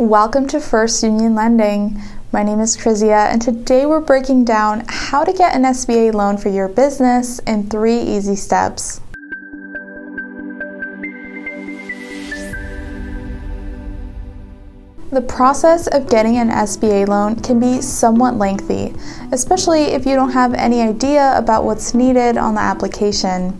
Welcome to First Union Lending. My name is Krizia, and today we're breaking down how to get an SBA loan for your business in 3 easy steps. The process of getting an SBA loan can be somewhat lengthy, especially if you don't have any idea about what's needed on the application.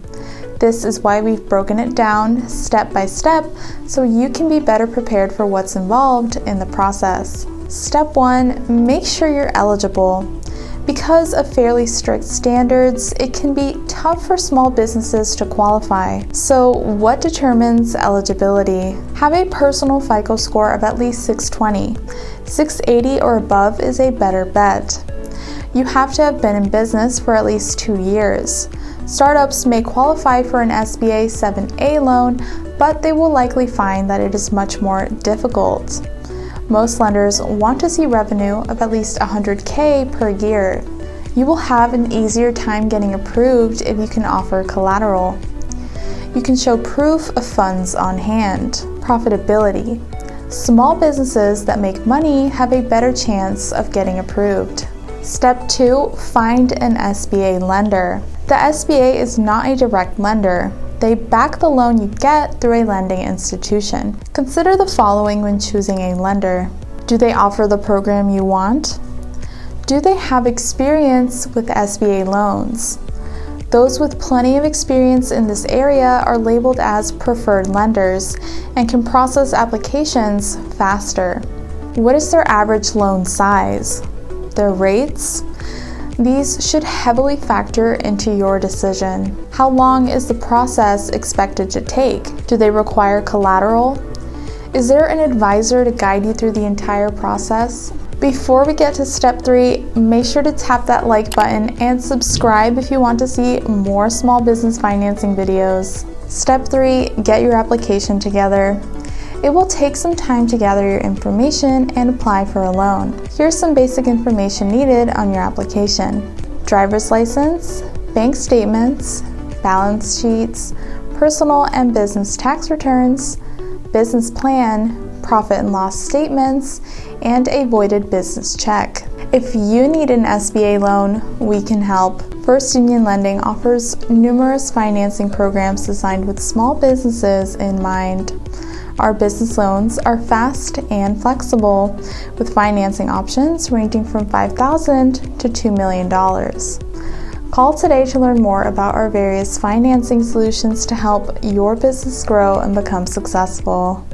This is why we've broken it down step by step so you can be better prepared for what's involved in the process. Step 1, make sure you're eligible. Because of fairly strict standards, it can be tough for small businesses to qualify. So what determines eligibility? Have a personal FICO score of at least 620. 680 or above is a better bet. You have to have been in business for at least 2 years. Startups may qualify for an SBA 7A loan, but they will likely find that it is much more difficult. Most lenders want to see revenue of at least $100K per year. You will have an easier time getting approved if you can offer collateral. You can show proof of funds on hand. Profitability. Small businesses that make money have a better chance of getting approved. Step 2, find an SBA lender. The SBA is not a direct lender. They back the loan you get through a lending institution. Consider the following when choosing a lender. Do they offer the program you want? Do they have experience with SBA loans? Those with plenty of experience in this area are labeled as preferred lenders and can process applications faster. What is their average loan size? Their rates? These should heavily factor into your decision. How long is the process expected to take? Do they require collateral? Is there an advisor to guide you through the entire process? Before we get to step 3, make sure to tap that like button and subscribe if you want to see more small business financing videos. Step 3, get your application together. It will take some time to gather your information and apply for a loan. Here's some basic information needed on your application: driver's license, bank statements, balance sheets, personal and business tax returns, business plan, profit and loss statements, and a voided business check. If you need an SBA loan, we can help. First Union Lending offers numerous financing programs designed with small businesses in mind. Our business loans are fast and flexible, with financing options ranging from $5,000 to $2 million. Call today to learn more about our various financing solutions to help your business grow and become successful.